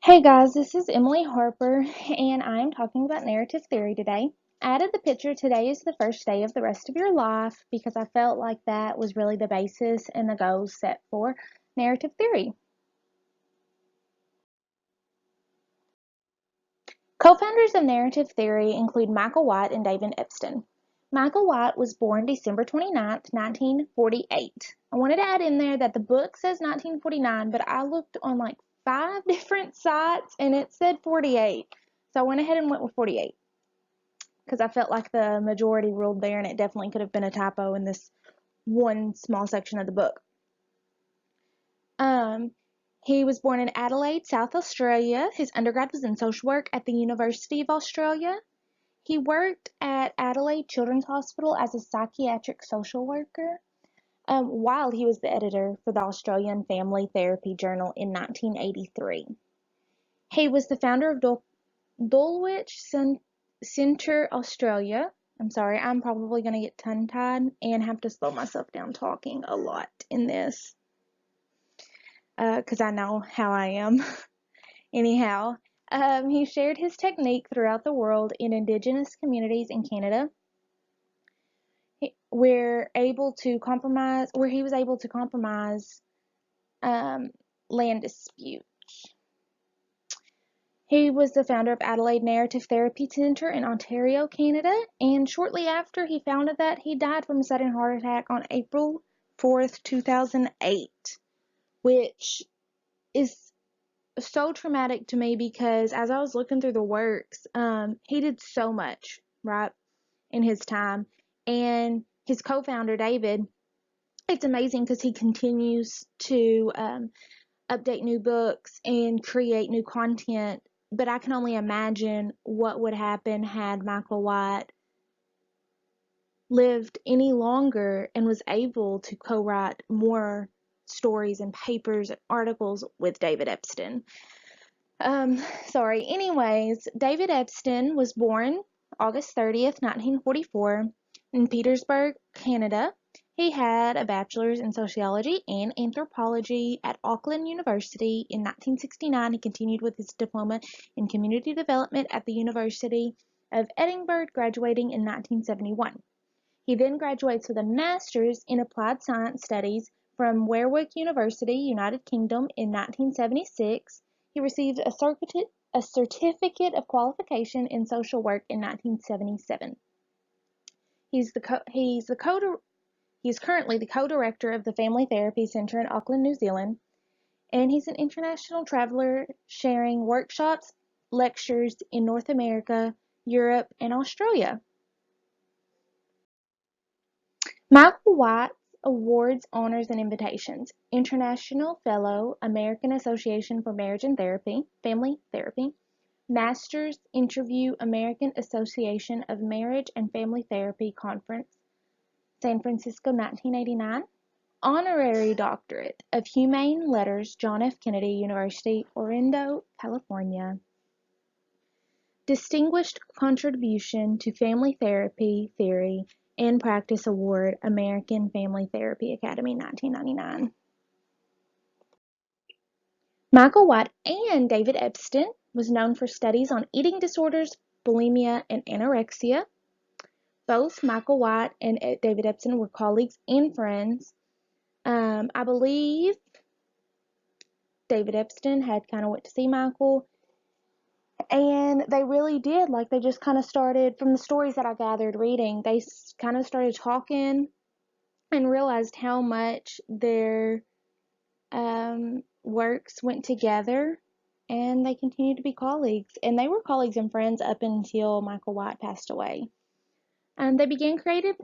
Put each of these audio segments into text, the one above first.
Hey guys, this is Emily Harper, and I am talking about narrative theory today. I added the picture "Today is the first day of the rest of your life" because I felt like that was really the basis and the goals set for narrative theory. Co-founders of narrative theory include Michael White and David Epstein. Michael White was born December 29th, 1948. I wanted to add in there that the book says 1949, but I looked on like 5 different sites and it said 48. So I went ahead and went with 48 because I felt like the majority ruled there and it definitely could have been a typo in this one small section of the book. Um, he was born in Adelaide, South Australia. His undergrad was in social work at the University of Australia. He worked at Adelaide Children's Hospital as a psychiatric social worker while he was the editor for the Australian Family Therapy Journal in 1983. He was the founder of Dulwich Centre Australia. I'm sorry, I'm probably going to get tongue-tied and have to slow myself down talking a lot in this because I know how I am. Anyhow, he shared his technique throughout the world in Indigenous communities in Canada. Where he was able to compromise land disputes. He was the founder of Adelaide Narrative Therapy Centre in Ontario, Canada, and shortly after he founded that, he died from a sudden heart attack on April 4th, 2008, which is so traumatic to me because as I was looking through the works, he did so much, right, in his time, and his co-founder, David, it's amazing because he continues to update new books and create new content. But I can only imagine what would happen had Michael White lived any longer and was able to co-write more stories and papers and articles with David Epstein. Anyways, David Epstein was born August 30th, 1944 in Petersburg, Canada. He had a bachelor's in sociology and anthropology at Auckland University. In 1969, he continued with his diploma in community development at the University of Edinburgh, graduating in 1971. He then graduates with a master's in applied science studies from Warwick University, United Kingdom in 1976. He received a certificate of qualification in social work in 1977. He's currently the co-director of the Family Therapy Centre in Auckland, New Zealand, and he's an international traveler sharing workshops, lectures in North America, Europe, and Australia. Michael White's awards, honors, and invitations: International Fellow, American Association for Marriage and Family Therapy; Masters Interview, American Association of Marriage and Family Therapy Conference, San Francisco, 1989; Honorary Doctorate of Humane Letters, John F. Kennedy University, Orinda, California; Distinguished Contribution to Family Therapy Theory and Practice Award, American Family Therapy Academy, 1999. Michael White and David Epstein was known for studies on eating disorders, bulimia, and anorexia. Both Michael White and David Epstein were colleagues and friends. I believe David Epstein had kind of went to see Michael, and they really did. Like, they just kind of started, from the stories that I gathered reading, they kind of started talking and realized how much their works went together, and they continued to be colleagues. And they were colleagues and friends up until Michael White passed away. They began creating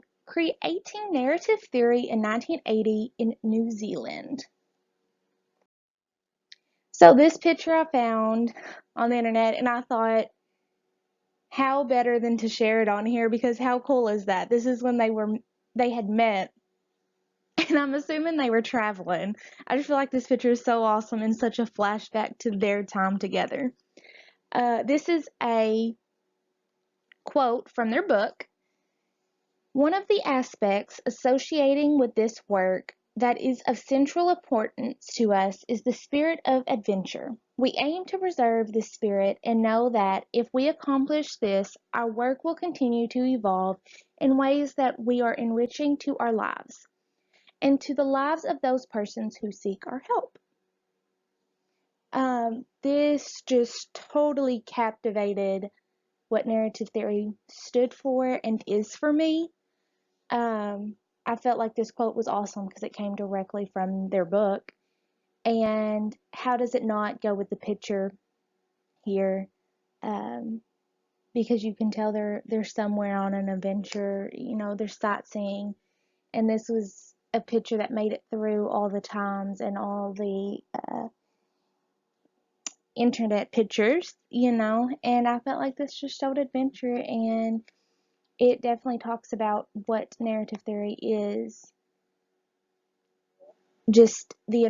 narrative theory in 1980 in New Zealand. So this picture I found on the internet, and I thought, how better than to share it on here, because how cool is that? This is when they had met, and I'm assuming they were traveling. I just feel like this picture is so awesome and such a flashback to their time together. This is a quote from their book. One of the aspects associating with this work that is of central importance to us is the spirit of adventure. We aim to preserve this spirit and know that if we accomplish this, our work will continue to evolve in ways that we are enriching to our lives and to the lives of those persons who seek our help. This just totally captivated what narrative theory stood for and is for me. I felt like this quote was awesome because it came directly from their book. And how does it not go with the picture here? Because you can tell they're somewhere on an adventure, they're sightseeing. And this was a picture that made it through all the times and all the internet pictures, and I felt like this just showed adventure, and it definitely talks about what narrative theory is. Just the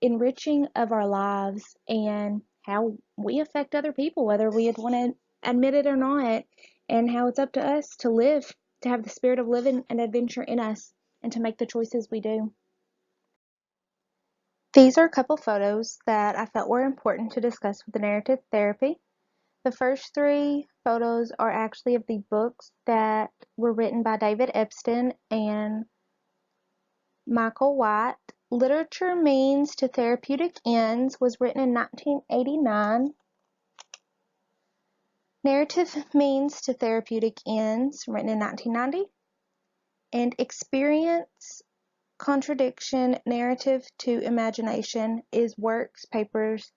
enriching of our lives and how we affect other people, whether we want to admit it or not, and how it's up to us to live, to have the spirit of living and adventure in us, and to make the choices we do. These are a couple photos that I felt were important to discuss with the narrative therapy. The first three photos are actually of the books that were written by David Epstein and Michael White. Literature Means to Therapeutic Ends was written in 1989. Narrative Means to Therapeutic Ends, written in 1990. And Experience, Contradiction, Narrative to Imagination is works, papers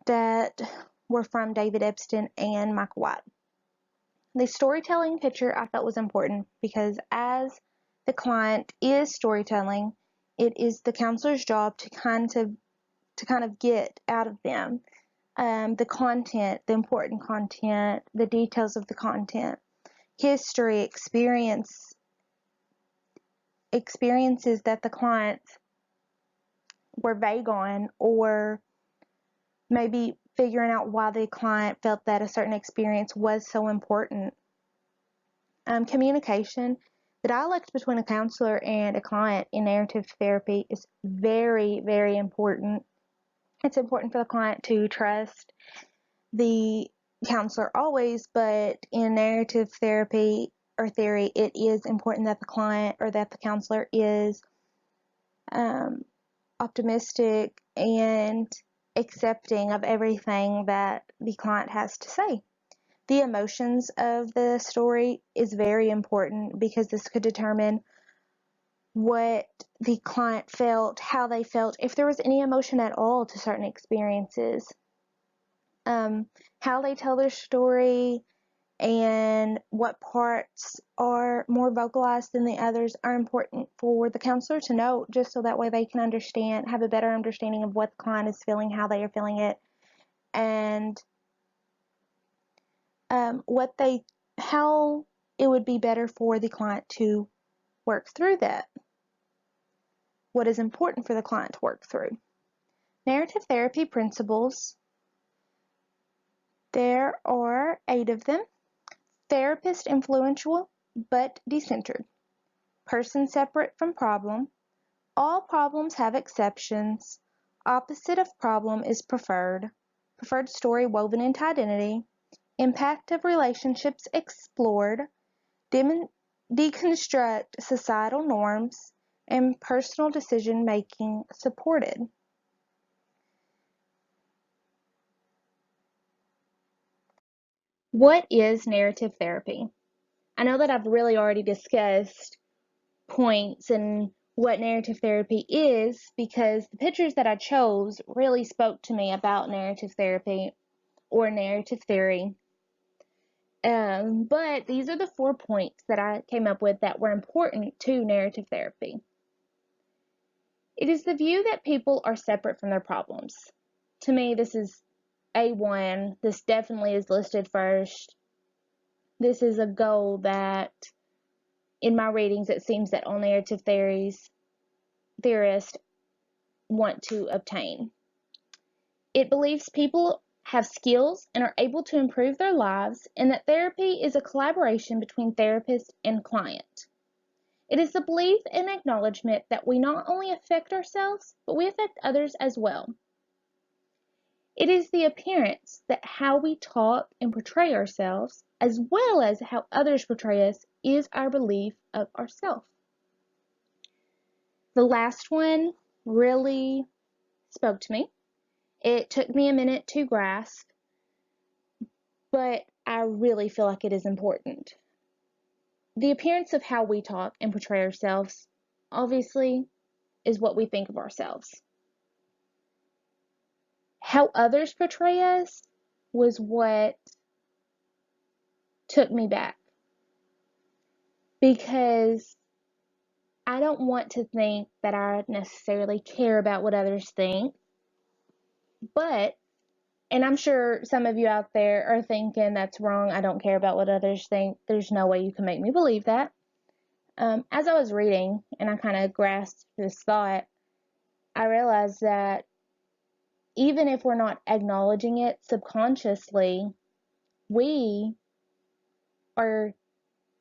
that were from David Epstein and Michael White. The storytelling picture I felt was important because as the client is storytelling, it is the counselor's job to kind of get out of them the content, the important content, the details of the content, history, experiences that the clients were vague on, or maybe figuring out why the client felt that a certain experience was so important. Communication. The dialect between a counselor and a client in narrative therapy is very, very important. It's important for the client to trust the counselor always, but in narrative therapy or theory, it is important that the client or that the counselor is optimistic and accepting of everything that the client has to say. The emotions of the story is very important because this could determine what the client felt, how they felt, if there was any emotion at all to certain experiences. How they tell their story and what parts are more vocalized than the others are important for the counselor to know, just so that way they can have a better understanding of what the client is feeling, how they are feeling it, and how it would be better for the client to work through that. What is important for the client to work through. Narrative therapy principles. There are 8 of them. Therapist influential but decentered. Person separate from problem. All problems have exceptions. Opposite of problem is preferred. Preferred story woven into identity. Impact of relationships explored. Deconstruct societal norms. And personal decision making supported. What is narrative therapy? I know that I've really already discussed points and what narrative therapy is because the pictures that I chose really spoke to me about narrative therapy or narrative theory. But these are the 4 points that I came up with that were important to narrative therapy. It is the view that people are separate from their problems. To me, this is A1. This definitely is listed first. This is a goal that in my readings it seems that all narrative theorists want to obtain. It believes people have skills and are able to improve their lives, and that therapy is a collaboration between therapist and client. It is the belief and acknowledgement that we not only affect ourselves, but we affect others as well. It is the appearance that how we talk and portray ourselves, as well as how others portray us, is our belief of ourselves. The last one really spoke to me. It took me a minute to grasp, but I really feel like it is important. The appearance of how we talk and portray ourselves, obviously, is what we think of ourselves. How others portray us was what took me back. Because I don't want to think that I necessarily care about what others think, but, and I'm sure some of you out there are thinking that's wrong, I don't care about what others think. There's no way you can make me believe that. As I was reading and I kind of grasped this thought, I realized that even if we're not acknowledging it subconsciously, we are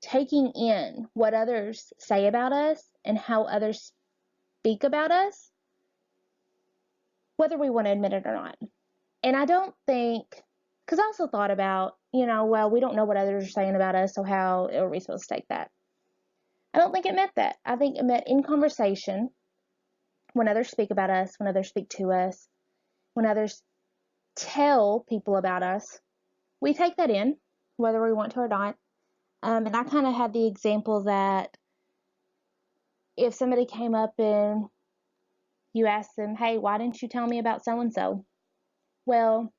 taking in what others say about us and how others speak about us, whether we want to admit it or not. And I don't think, because I also thought about, well, we don't know what others are saying about us, so how are we supposed to take that? I don't think it meant that. I think it meant in conversation, when others speak about us, when others speak to us, when others tell people about us, we take that in, whether we want to or not. And I kind of had the example that if somebody came up and you asked them, hey, why didn't you tell me about so and so? Well,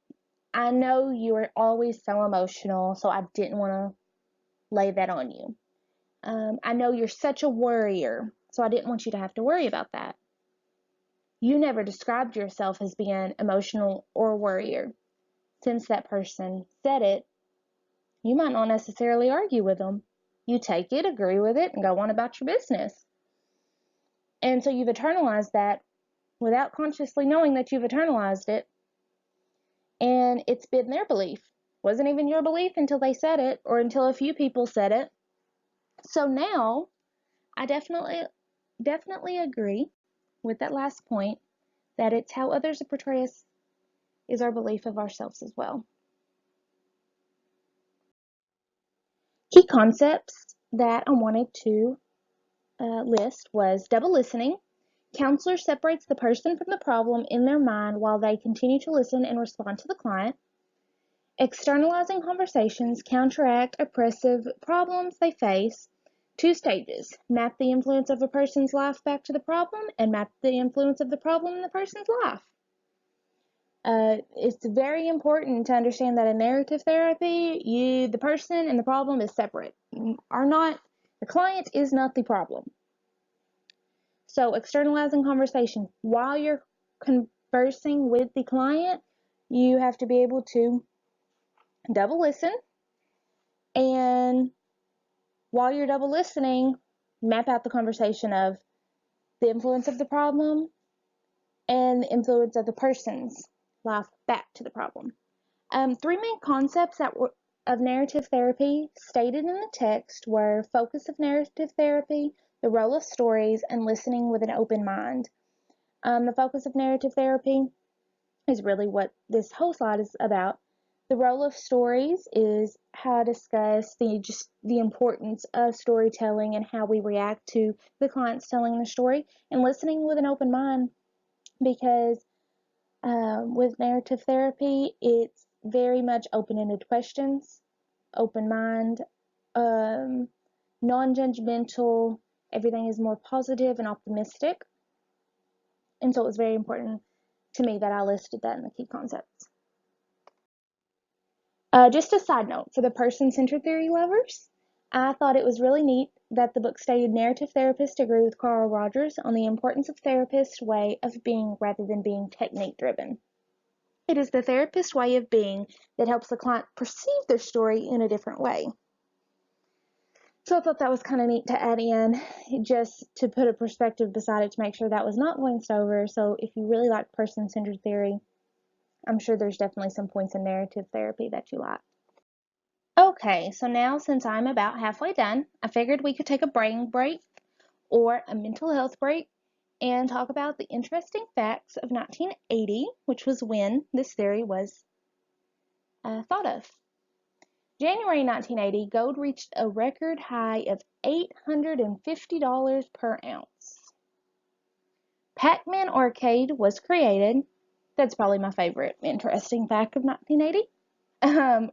I know you are always so emotional, so I didn't want to lay that on you. I know you're such a worrier, so I didn't want you to have to worry about that. You never described yourself as being emotional or worrier. Since that person said it, you might not necessarily argue with them. You take it, agree with it, and go on about your business. And so you've internalized that without consciously knowing that you've internalized it, and it's been their belief. It wasn't even your belief until they said it, or until a few people said it. So now, I definitely agree with that last point, that it's how others portray us is our belief of ourselves as well. Key concepts that I wanted to list was double listening. Counselor separates the person from the problem in their mind while they continue to listen and respond to the client. Externalizing conversations counteract oppressive problems they face. 2 stages. Map the influence of a person's life back to the problem, and map the influence of the problem in the person's life. It's very important to understand that in narrative therapy, the person and the problem is separate. The client is not the problem. So externalizing conversation. While you're conversing with the client, you have to be able to double listen, and while you're double listening, map out the conversation of the influence of the problem and the influence of the person's life back to the problem. 3 main concepts of narrative therapy stated in the text were focus of narrative therapy, the role of stories, and listening with an open mind. The focus of narrative therapy is really what this whole slide is about. The role of stories is how I discuss the importance of storytelling and how we react to the clients telling the story, and listening with an open mind, because with narrative therapy, it's very much open-ended questions, open mind, non-judgmental. Everything is more positive and optimistic. And so it was very important to me that I listed that in the key concepts. Just a side note, for the person-centered theory lovers, I thought it was really neat that the book stated narrative therapists agree with Carl Rogers on the importance of therapist's way of being rather than being technique-driven. It is the therapist's way of being that helps the client perceive their story in a different way. So I thought that was kind of neat to add in, just to put a perspective beside it to make sure that was not glanced over. So if you really like person-centered theory, I'm sure there's definitely some points in narrative therapy that you like. Okay, so now since I'm about halfway done, I figured we could take a brain break or a mental health break, and talk about the interesting facts of 1980, which was when this theory was thought of. January 1980, gold reached a record high of $850 per ounce. Pac-Man Arcade was created. That's probably my favorite interesting fact of 1980.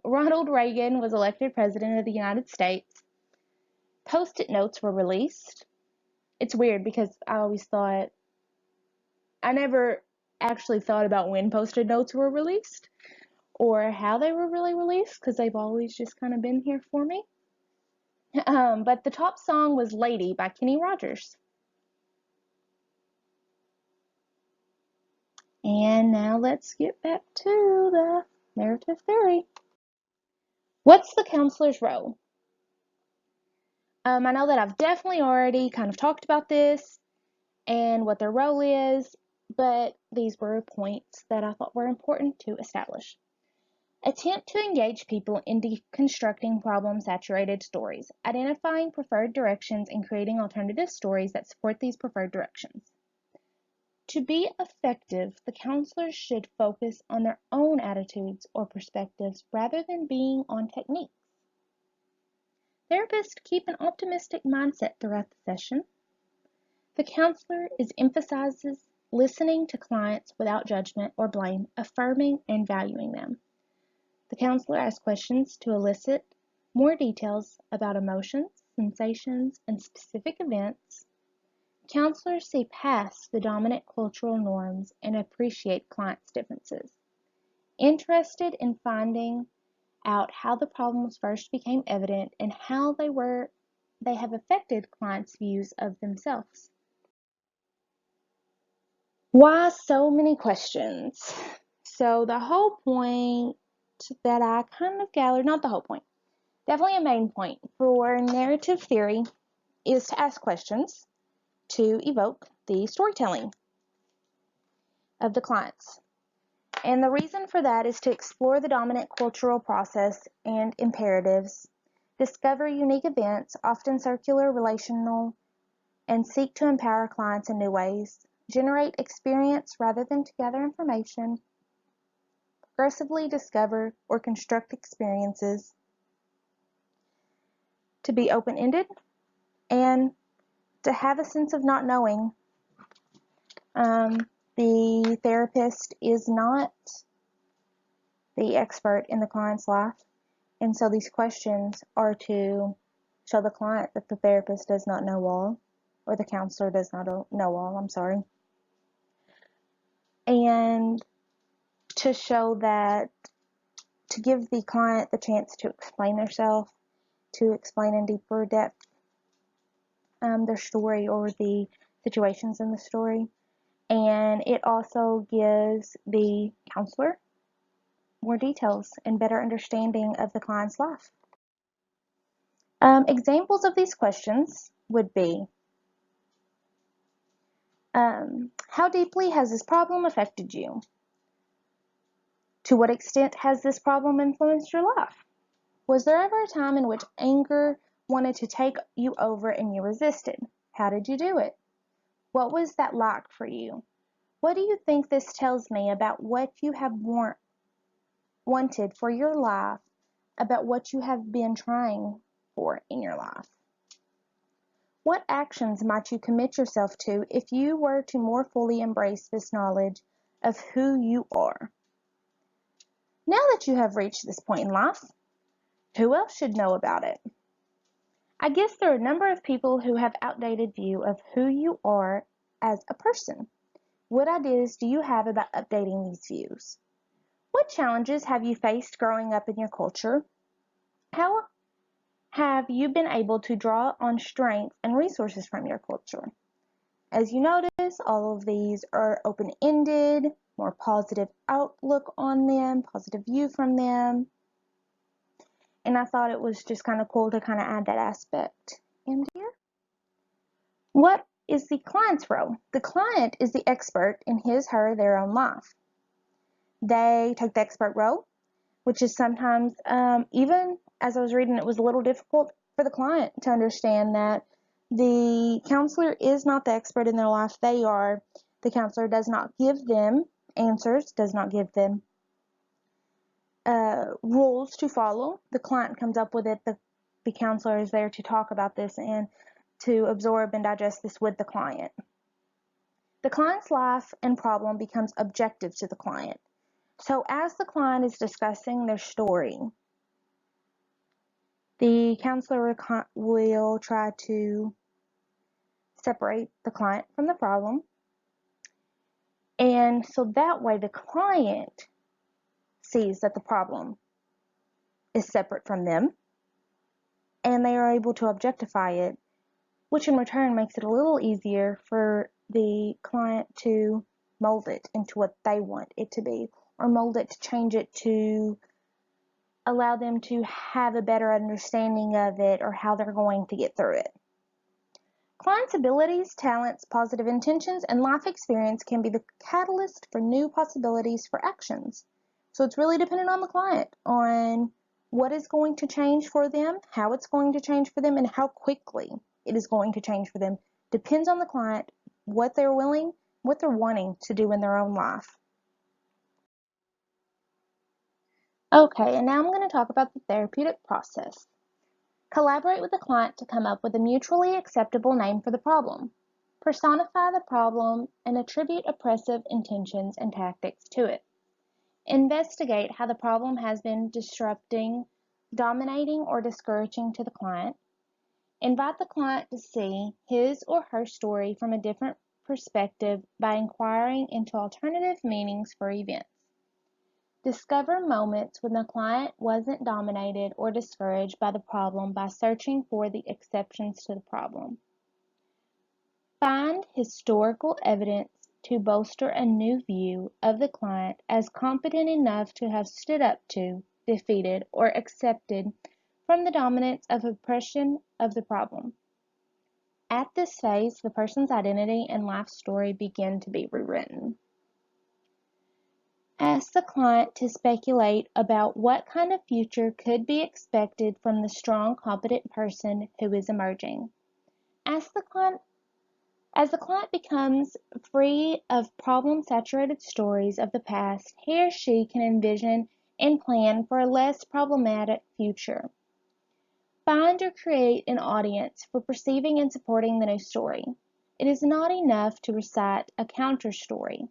Ronald Reagan was elected President of the United States. Post-it notes were released. It's weird because I never actually thought about when post-it notes were released or how they were really released because they've always just kind of been here for me. But the top song was Lady by Kenny Rogers. And now let's get back to the narrative theory. What's the counselor's role? I know that I've definitely already kind of talked about this and what their role is, but these were points that I thought were important to establish. Attempt to engage people in deconstructing problem-saturated stories, identifying preferred directions and creating alternative stories that support these preferred directions. To be effective, the counselors should focus on their own attitudes or perspectives rather than being on techniques. Therapists keep an optimistic mindset throughout the session. The counselor emphasizes listening to clients without judgment or blame, affirming and valuing them. The counselor asks questions to elicit more details about emotions, sensations, and specific events. Counselors see past the dominant cultural norms and appreciate clients' differences. Interested in finding out how the problems first became evident and how they have affected clients' views of themselves. Why so many questions? So the whole point that I kind of gathered, not the whole point, definitely a main point for narrative theory is to ask questions to evoke the storytelling of the clients. And the reason for that is to explore the dominant cultural process and imperatives, discover unique events, often circular, relational, and seek to empower clients in new ways, generate experience rather than to gather information, progressively discover or construct experiences, to be open-ended, and to have a sense of not knowing. The therapist is not the expert in the client's life, and so these questions are to show the client that the therapist does not know all, or the counselor does not know all, and to show that, to give the client the chance to explain themselves, to explain in deeper depth their story or the situations in the story. And it also gives the counselor more details and better understanding of the client's life. Examples of these questions would be, how deeply has this problem affected you? To what extent has this problem influenced your life? Was there ever a time in which anger wanted to take you over and you resisted? How did you do it? What was that like for you? What do you think this tells me about what you have wanted for your life, about what you have been trying for in your life? What actions might you commit yourself to if you were to more fully embrace this knowledge of who you are? Now that you have reached this point in life, who else should know about it? I guess there are a number of people who have outdated view of who you are as a person. What ideas do you have about updating these views? What challenges have you faced growing up in your culture? How have you been able to draw on strengths and resources from your culture? As you notice, all of these are open-ended, more positive outlook on them, positive view from them. And I thought it was just kind of cool to kind of add that aspect in here. What is the client's role? The client is the expert in his, her, their own life. They take the expert role, which is sometimes, even as I was reading, it was a little difficult for the client to understand that, The counselor is not the expert in their life. They are. The counselor does not give them answers, does not give them rules to follow. The client comes up with it. The counselor is there to talk about this and to absorb and digest this with the client. The client's life and problem becomes objective to the client. So as the client is discussing their story, the counselor will try to separate the client from the problem. And so that way the client sees that the problem is separate from them and they are able to objectify it, which in return makes it a little easier for the client to mold it into what they want it to be, or mold it to change it to allow them to have a better understanding of it or how they're going to get through it. Clients' abilities, talents, positive intentions, and life experience can be the catalyst for new possibilities for actions. So it's really dependent on the client, on what is going to change for them, how it's going to change for them, and how quickly it is going to change for them. Depends on the client, what they're willing, what they're wanting to do in their own life. Okay, and now I'm going to talk about the therapeutic process. Collaborate with the client to come up with a mutually acceptable name for the problem. Personify the problem and attribute oppressive intentions and tactics to it. Investigate how the problem has been disrupting, dominating, or discouraging to the client. Invite the client to see his or her story from a different perspective by inquiring into alternative meanings for events. Discover moments when the client wasn't dominated or discouraged by the problem by searching for the exceptions to the problem. Find historical evidence to bolster a new view of the client as competent enough to have stood up to, defeated, or accepted from the dominance of oppression of the problem. At this phase, the person's identity and life story begin to be rewritten. Ask the client to speculate about what kind of future could be expected from the strong, competent person who is emerging. Ask the client, as the client becomes free of problem-saturated stories of the past, he or she can envision and plan for a less problematic future. Find or create an audience for perceiving and supporting the new story. It is not enough to recite a counter story,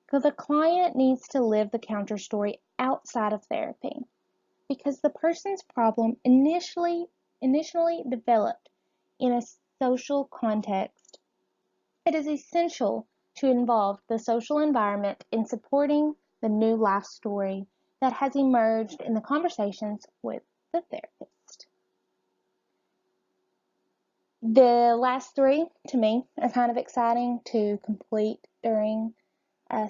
because the client needs to live the counter story outside of therapy, because the person's problem initially developed in a social context. It is essential to involve the social environment in supporting the new life story that has emerged in the conversations with the therapist. The last three, to me, are kind of exciting to complete during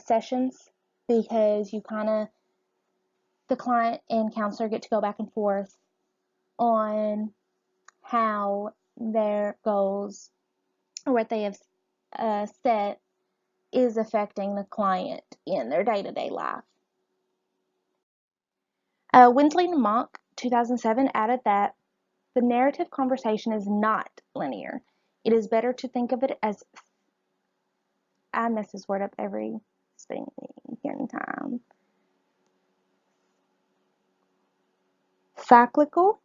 sessions, because the client and counselor get to go back and forth on how their goals or what they have set is affecting the client in their day-to-day life. Winsley and Monk, 2007, added that the narrative conversation is not linear. It is better to think of it as, I mess this word up every speaking time, cyclical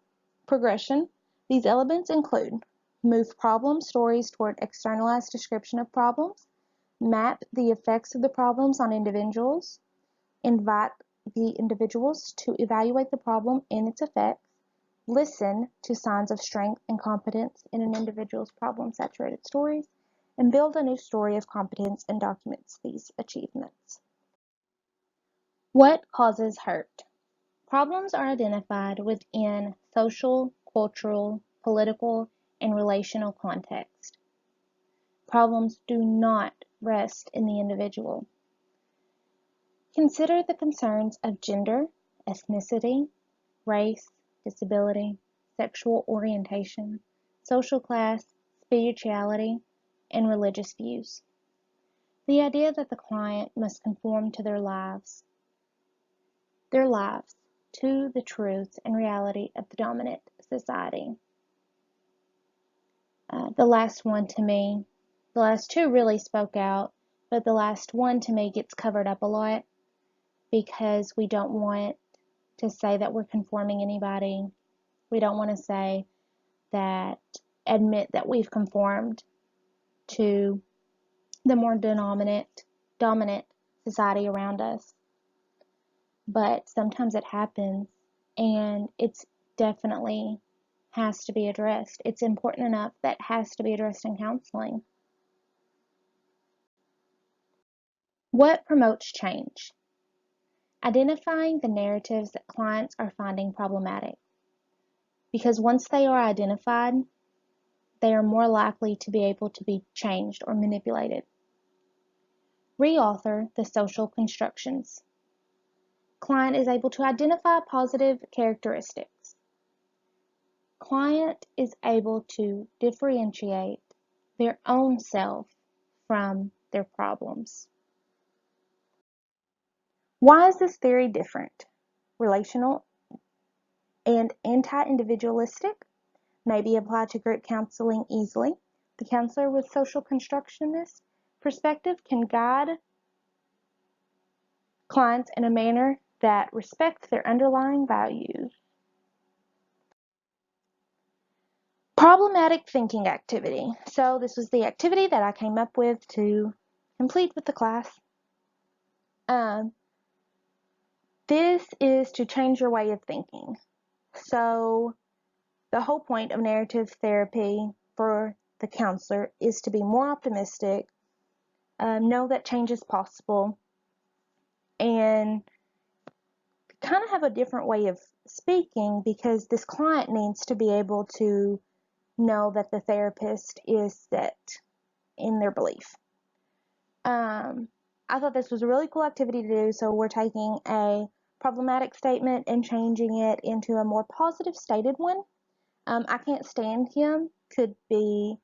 progression. These elements include: move problem stories toward externalized description of problems, map the effects of the problems on individuals, invite the individuals to evaluate the problem and its effects, listen to signs of strength and competence in an individual's problem-saturated stories, and build a new story of competence and documents these achievements. What causes hurt? Problems are identified within social, cultural, political, and relational context. Problems do not rest in the individual. Consider the concerns of gender, ethnicity, race, disability, sexual orientation, social class, spirituality, and religious views. The idea that the client must conform to their lives to the truths and reality of the dominant society. The last one to me, the last two really spoke out, but the last one to me gets covered up a lot because we don't want to say that we're conforming anybody. We don't want to say that, admit that we've conformed to the more dominant society around us. But sometimes it happens, and it's definitely has to be addressed. It's important enough that has to be addressed in counseling. What promotes change? Identifying the narratives that clients are finding problematic. Because once they are identified, they are more likely to be able to be changed or manipulated. Reauthor the social constructions. Client is able to identify positive characteristics. Client is able to differentiate their own self from their problems. Why is this theory different? Relational and anti-individualistic may be applied to group counseling easily. The counselor with social constructionist perspective can guide clients in a manner that respects their underlying values. Problematic thinking activity. So this was the activity that I came up with to complete with the class. This is to change your way of thinking. So the whole point of narrative therapy for the counselor is to be more optimistic, know that change is possible, and kind of have a different way of speaking because this client needs to be able to know that the therapist is set in their belief. I thought this was a really cool activity to do, so we're taking a problematic statement and changing it into a more positive stated one. I can't stand him could be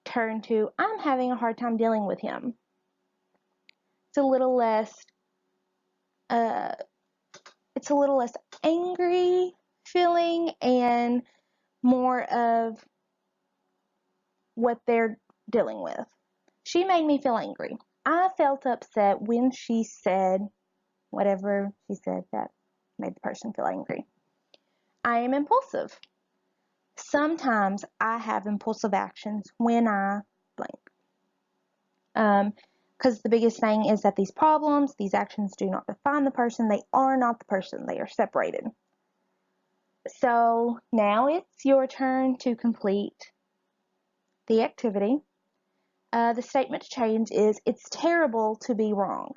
turned to I'm having a hard time dealing with him. It's a little less uh, it's a little less angry feeling and more of what they're dealing with. She made me feel angry. I felt upset when she said whatever she said that made the person feel angry. I am impulsive. Sometimes I have impulsive actions when I blank. Because the biggest thing is that these problems, these actions do not define the person. They are not the person. They are separated. So now it's your turn to complete the activity. The statement to change is, it's terrible to be wrong.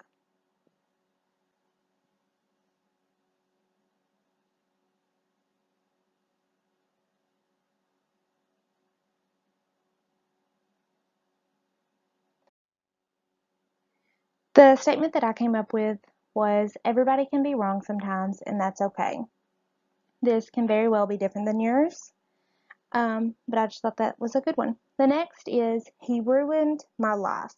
The statement that I came up with was, everybody can be wrong sometimes, and that's okay. This can very well be different than yours, but I just thought that was a good one. The next is, he ruined my life.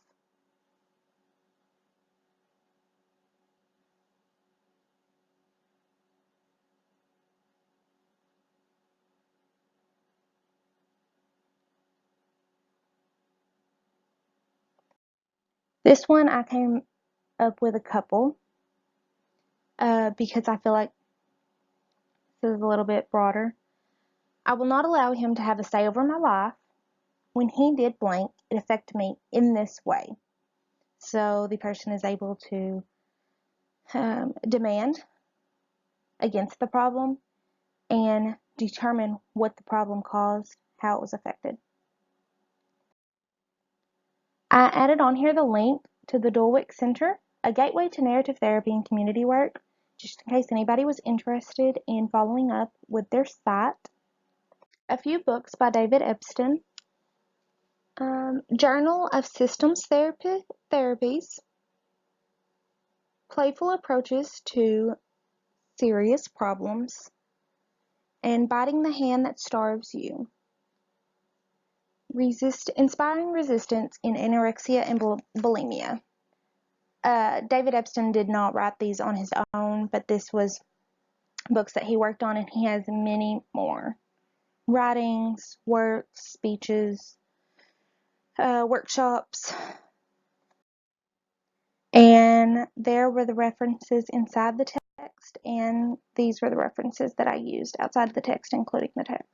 This one I came up with a couple because I feel like this is a little bit broader. I will not allow him to have a say over my life. When he did blank, it affected me in this way. So the person is able to demand against the problem and determine what the problem caused, how it was affected. I added on here the link to the Dulwich Center, a gateway to narrative therapy and community work, just in case anybody was interested in following up with their site. A few books by David Epstein. Journal of Systems Therapies, Playful Approaches to Serious Problems, and Biting the Hand That Starves You. Inspiring Resistance in Anorexia and Bulimia. David Epstein did not write these on his own, but this was books that he worked on, and he has many more. writings, works, speeches, workshops, and there were the references inside the text, and these were the references that I used outside the text, including the text.